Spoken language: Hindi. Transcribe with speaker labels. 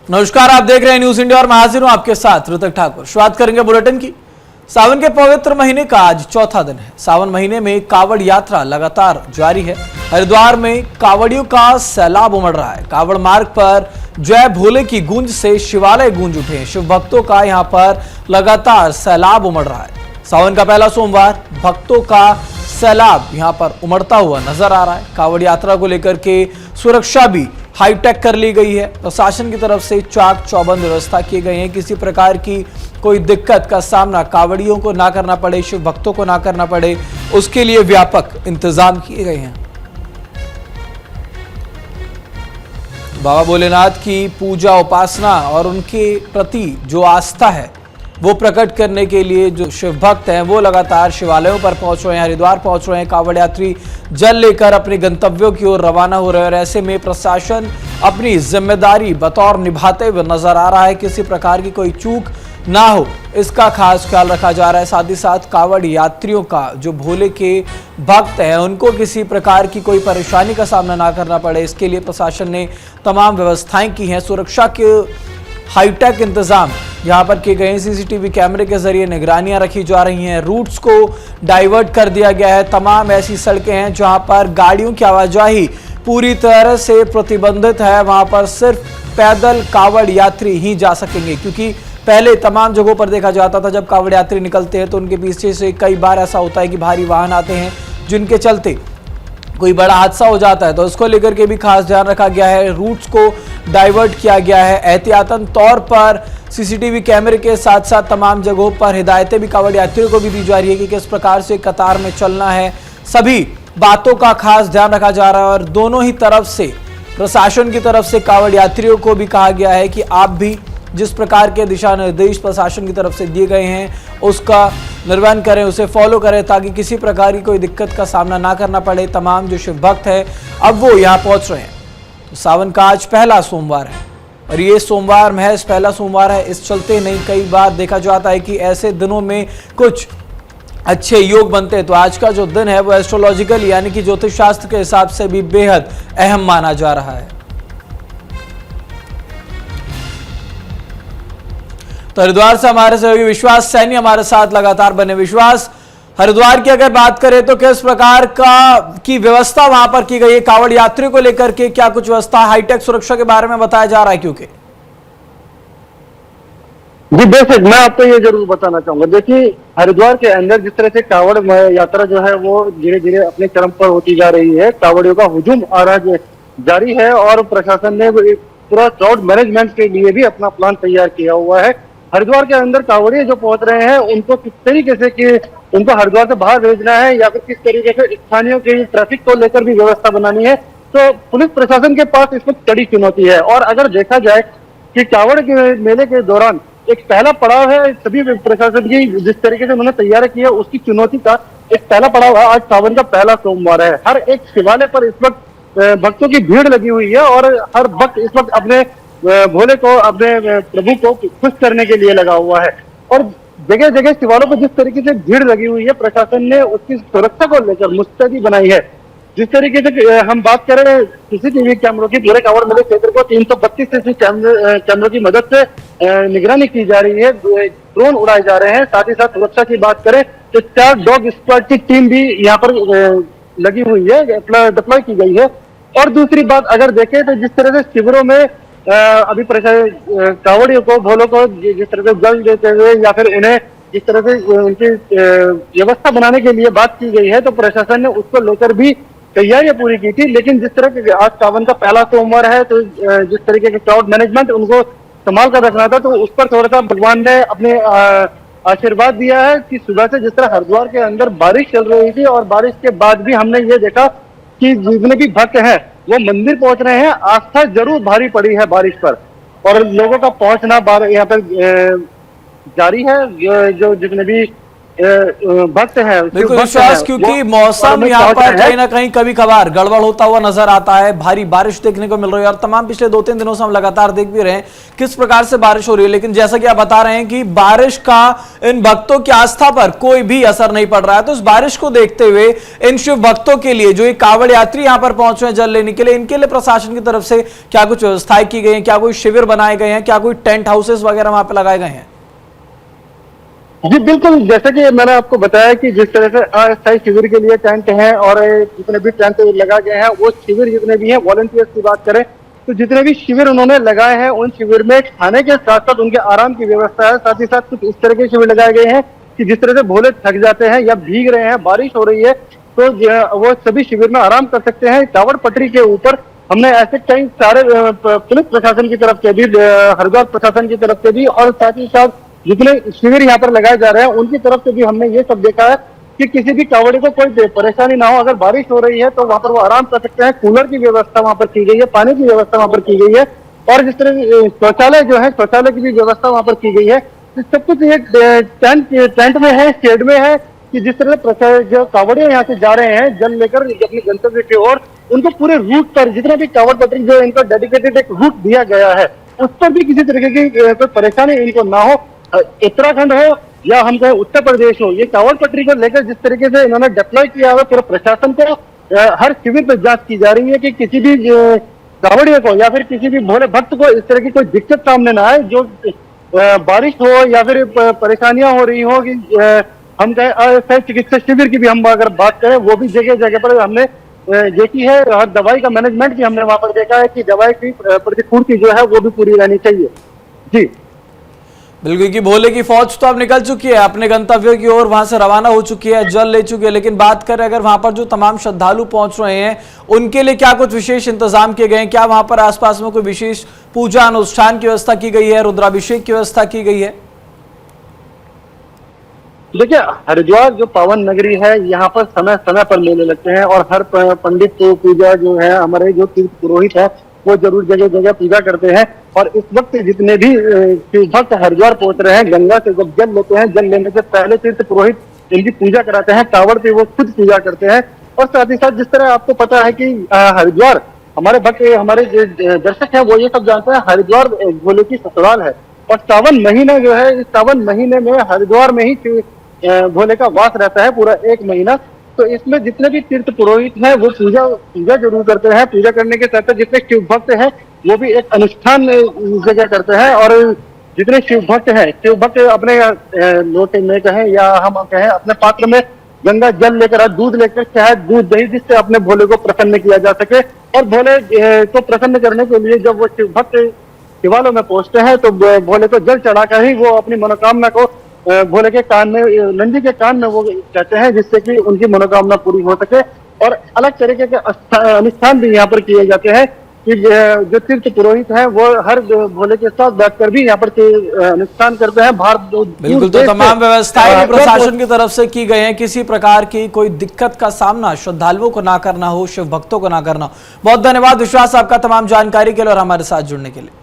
Speaker 1: नमस्कार, आप देख रहे हैं न्यूज इंडिया और मैं हाजिर हूं आपके साथ ऋतक ठाकुर। शुरुआत करेंगे बुलेटिन की। सावन के पवित्र महीने का आज चौथा दिन है। सावन महीने में कावड़ यात्रा लगातार जारी है। हरिद्वार में कावड़ियों का सैलाब उमड़ रहा है। कावड़ मार्ग पर जय भोले की गूंज से शिवालय गूंज उठे हैं। शिव भक्तों का यहां पर लगातार सैलाब उमड़ रहा है। सावन का पहला सोमवार, भक्तों का सैलाब यहां पर उमड़ता हुआ नजर आ रहा है। कावड़ यात्रा को लेकर के सुरक्षा भी हाईटेक कर ली गई है। प्रशासन की तरफ से चाक चौबंद व्यवस्था किए गए हैं। किसी प्रकार की कोई दिक्कत का सामना कावड़ियों को ना करना पड़े, शिव भक्तों को ना करना पड़े, उसके लिए व्यापक इंतजाम किए गए हैं। बाबा भोलेनाथ की पूजा उपासना और उनके प्रति जो आस्था है वो प्रकट करने के लिए जो शिव भक्त हैं वो लगातार शिवालयों पर पहुंच रहे हैं, हरिद्वार पहुंच रहे हैं। कावड़ यात्री जल लेकर अपने गंतव्यों की ओर रवाना हो रहे हैं और ऐसे में प्रशासन अपनी जिम्मेदारी बतौर निभाते हुए नजर आ रहा है। किसी प्रकार की कोई चूक ना हो, इसका खास ख्याल रखा जा रहा है। साथ ही साथ कावड़ यात्रियों का जो भोले के भक्त हैं उनको किसी प्रकार की कोई परेशानी का सामना ना करना पड़े, इसके लिए प्रशासन ने तमाम व्यवस्थाएं की हैं। सुरक्षा के हाईटेक इंतजाम यहां पर किए गए हैं। सीसीटीवी कैमरे के जरिए निगरानियां रखी जा रही हैं। रूट्स को डाइवर्ट कर दिया गया है। तमाम ऐसी सड़कें हैं जहां पर गाड़ियों की आवाजाही पूरी तरह से प्रतिबंधित है। वहां पर सिर्फ पैदल कावड़ यात्री ही जा सकेंगे, क्योंकि पहले तमाम जगहों पर देखा जाता था जब कावड़ यात्री निकलते हैं तो उनके पीछे से कई बार ऐसा होता है कि भारी वाहन आते हैं जिनके चलते कोई बड़ा हादसा हो जाता है। तो उसको लेकर के भी खास ध्यान रखा गया है। रूट्स को डाइवर्ट किया गया है। एहतियातन तौर पर सीसीटीवी कैमरे के साथ साथ तमाम जगहों पर हिदायतें भी कावड़ यात्रियों को भी दी जा रही है कि किस प्रकार से कतार में चलना है। सभी बातों का खास ध्यान रखा जा रहा है और दोनों ही तरफ से प्रशासन की तरफ से कावड़ यात्रियों को भी कहा गया है कि आप भी जिस प्रकार के दिशा निर्देश प्रशासन की तरफ से दिए गए हैं उसका निर्वहन करें, उसे फॉलो करें, ताकि किसी प्रकार की कोई दिक्कत का सामना ना करना पड़े। तमाम जो शिव भक्त हैं अब वो यहाँ पहुंच रहे हैं। तो सावन का आज पहला सोमवार है और ये सोमवार महज पहला सोमवार है, इस चलते नहीं कई बार देखा जाता है कि ऐसे दिनों में कुछ अच्छे योग बनते हैं। तो आज का जो दिन है वो एस्ट्रोलॉजिकल यानी कि ज्योतिष शास्त्र के हिसाब से भी बेहद अहम माना जा रहा है। तो हरिद्वार से हमारे सहयोगी विश्वास सैनी हमारे साथ लगातार बने। विश्वास, हरिद्वार की अगर बात करें तो किस प्रकार की व्यवस्था वहां पर की गई है? कावड़ यात्रियों को लेकर के क्या कुछ व्यवस्था, हाईटेक सुरक्षा के बारे में बताया जा रहा है? क्योंकि
Speaker 2: जी बेशक, मैं आपको ये जरूर बताना चाहूंगा। देखिए, हरिद्वार के अंदर जिस तरह से कावड़ यात्रा जो है वो धीरे धीरे अपने चरम पर होती जा रही है। कावड़ियों का हुजूम आ रहा जारी है और प्रशासन ने पूरा क्राउड मैनेजमेंट के लिए भी अपना प्लान तैयार किया हुआ है। हरिद्वार के अंदर कावड़िए जो पहुंच रहे हैं उनको किस तरीके से कि उनको हरिद्वार से बाहर भेजना है या फिर किस तरीके से स्थानीय की ट्रैफिक को लेकर भी व्यवस्था बनानी है, तो पुलिस प्रशासन के पास इसमें कड़ी चुनौती है। और अगर देखा जाए कि कावड़ के मेले के दौरान एक पहला पड़ाव है, सभी प्रशासन की जिस तरीके से उन्होंने तैयारी की है उसकी चुनौती का एक पहला पड़ाव है। आज सावन का पहला सोमवार है। हर एक शिवालय पर इस वक्त भक्तों की भीड़ लगी हुई है और हर भक्त इस वक्त अपने भोले को, अपने प्रभु को खुश करने के लिए लगा हुआ है। और जगह जगह शिवालयों पर जिस तरीके से भीड़ लगी हुई है, प्रशासन ने उसकी सुरक्षा को लेकर मुस्तैदी बनाई है। जिस तरीके से हम बात करें सीसीटीवी कैमरों की, पूरे कावड़ मेले क्षेत्र को 332 सीसी कैमरों की मदद से निगरानी की जा रही है। ड्रोन उड़ाए जा रहे हैं। साथ ही साथ सुरक्षा की बात करें तो 4 डॉग स्क्वाड की टीम भी यहाँ पर लगी हुई है, डिप्लॉय की गई है। और दूसरी बात अगर देखें तो जिस तरह से शिविरों में अभी कावड़ियों को, भोलों को जिस तरह से जल देते हुए या फिर उन्हें जिस तरह से उनकी व्यवस्था बनाने के लिए बात की गई है, तो प्रशासन ने उसको लेकर भी तैयारियां पूरी की थी। लेकिन जिस तरह के आज सावन का पहला सोमवार है तो जिस तरीके के क्राउड मैनेजमेंट उनको संभाल कर रखना था, तो उस पर थोड़ा सा भगवान ने अपने आशीर्वाद दिया है कि सुबह से जिस तरह हरिद्वार के अंदर बारिश चल रही थी और बारिश के बाद भी हमने ये देखा कि जितने भी भक्त हैं वो मंदिर पहुंच रहे हैं। आस्था जरूर भारी पड़ी है बारिश पर और लोगों का पहुंचना यहाँ पर जारी है। जो जितने भी भक्त है,
Speaker 1: बिल्कुल विश्वास, क्योंकि मौसम यहाँ पर कहीं ना कहीं कभी कभार गड़बड़ होता हुआ नजर आता है, भारी बारिश देखने को मिल रही है और तमाम पिछले 2-3 दिनों से हम लगातार देख भी रहे हैं किस प्रकार से बारिश हो रही है। लेकिन जैसा कि आप बता रहे हैं कि बारिश का इन भक्तों की आस्था पर कोई भी असर नहीं पड़ रहा है, तो इस बारिश को देखते हुए इन शिव भक्तों के लिए जो ये कांवड़ यात्री यहाँ पर पहुंचे हैं जल लेने के लिए, इनके लिए प्रशासन की तरफ से क्या कुछ व्यवस्थाएं की गई है? क्या कोई शिविर बनाए गए हैं? क्या कोई टेंट हाउसेस वगैरह वहां पर लगाए गए हैं?
Speaker 2: जी बिल्कुल, जैसे कि मैंने आपको बताया कि जिस तरह से अस्थायी शिविर के लिए टेंट हैं और जितने भी टेंट लगा गए हैं, वो शिविर जितने भी हैं, वॉलंटियर्स की बात करें तो जितने भी शिविर उन्होंने लगाए हैं, उन शिविर में खाने के साथ साथ उनके आराम की व्यवस्था है। साथ ही साथ कुछ इस तरह के शिविर लगाए गए हैं कि जिस तरह से भोले थक जाते हैं या भीग रहे हैं, बारिश हो रही है, तो वो सभी शिविर में आराम कर सकते हैं। कांवड़ पटरी के ऊपर हमने ऐसे कई सारे पुलिस प्रशासन की तरफ से भी, हरिद्वार प्रशासन की तरफ से भी और साथ ही साथ जितने शिविर यहाँ पर लगाए जा रहे हैं उनकी तरफ से भी हमने ये सब देखा है कि किसी भी कांवड़ी को कोई परेशानी ना हो। अगर बारिश हो रही है तो वहां पर वो आराम कर सकते हैं। कूलर की व्यवस्था वहां पर की गई है, पानी की व्यवस्था वहां पर की गई है और जिस तरह शौचालय जो है, शौचालय की भी व्यवस्था वहां पर की गई है। तो सब कुछ एक टेंट में है, शेड में है कि जिस तरह जो कांवड़िया यहाँ से जा रहे हैं जल लेकर अपने गंतव्य की ओर, उनको पूरे रूट पर जितना भी कांवड़ पटरी जो इनको डेडिकेटेड एक रूट दिया गया है, उस पर भी किसी तरीके की कोई परेशानी इनको ना हो। उत्तराखंड हो या हम कहें उत्तर प्रदेश हो, ये कांवड़ पटरी को लेकर जिस तरीके से इन्होंने डिप्लॉय किया है, पूरे प्रशासन को हर शिविर पर जांच की जा रही है कि किसी भी कांवड़िया को या फिर किसी भी भोले भक्त को इस तरह की कोई दिक्कत सामने ना आए। जो बारिश हो या फिर परेशानियां हो रही हो कि हम कहें अस्थायी चिकित्सा शिविर की भी हम अगर बात करें, वो भी जगह जगह पर हमने देखी है। हर दवाई का मैनेजमेंट भी हमने वहां पर देखा है कि दवाई की प्रतिपूर्ति जो है वो भी पूरी रहनी चाहिए। जी
Speaker 1: बिल्कुल, कि भोले की फौज तो अब निकल चुकी है अपने गंतव्य की ओर, वहां से रवाना हो चुकी है, जल ले चुकी है। लेकिन बात करें अगर वहां पर जो तमाम श्रद्धालु पहुंच रहे हैं उनके लिए क्या कुछ विशेष इंतजाम किए गए हैं? क्या वहां पर आसपास में कोई विशेष पूजा अनुष्ठान की व्यवस्था की गई है, रुद्राभिषेक की व्यवस्था की गई है?
Speaker 2: देखिए, हरिद्वार जो पावन नगरी है, यहाँ पर समय समय पर मेले लगते हैं और हर पंडित को पूजा जो है, हमारे जो तीर्थ पुरोहित है वो जरूर जगह जगह पूजा करते हैं। और इस वक्त जितने भी भक्त हरिद्वार पहुंच रहे हैं, गंगा से जब जल लेते हैं, जल लेने से पहले तीर्थ पुरोहित इनकी पूजा कराते हैं, कांवड़ पे वो खुद पूजा करते हैं। और साथ ही साथ जिस तरह आपको पता है कि हरिद्वार, हमारे भक्त, हमारे दर्शक है वो ये सब जानते हैं, हरिद्वार भोले की ससुराल है। और सावन महीना जो है, इस सावन महीने में हरिद्वार में ही भोले का वास रहता है पूरा 1 महीना। तो इसमें जितने भी तीर्थ पुरोहित हैं वो पूजा जरूर करते हैं। पूजा करने के साथ साथ जितने शिव भक्त हैं वो भी एक अनुष्ठान जगह करते हैं। और जितने शिव भक्त हैं, शिव भक्त अपने लोटे में कहें या हम कहें अपने पात्र में गंगा जल लेकर, दूध लेकर, चाहे दूध दही, जिससे अपने भोले को प्रसन्न किया जा सके। और भोले को प्रसन्न करने के लिए जब वो शिव भक्त शिवालयों में पहुंचते हैं तो भोले को जल चढ़ाकर ही वो अपनी मनोकामना को भोले के कान में, नंदी के कान में वो कहते हैं, जिससे कि उनकी मनोकामना पूरी हो सके। और अलग तरीके के अनुष्ठान भी यहाँ पर किए जाते हैं कि जो तीर्थ पुरोहित हैं वो हर भोले के साथ बैठकर भी यहाँ पर अनुष्ठान करते हैं।
Speaker 1: बिल्कुल, तो तमाम व्यवस्थाएं प्रशासन की तरफ से की गई हैं, किसी प्रकार की कोई दिक्कत का सामना श्रद्धालुओं को ना करना हो, शिव भक्तों को ना करना हो। बहुत धन्यवाद विश्वास आपका तमाम जानकारी के लिए और हमारे साथ जुड़ने के लिए।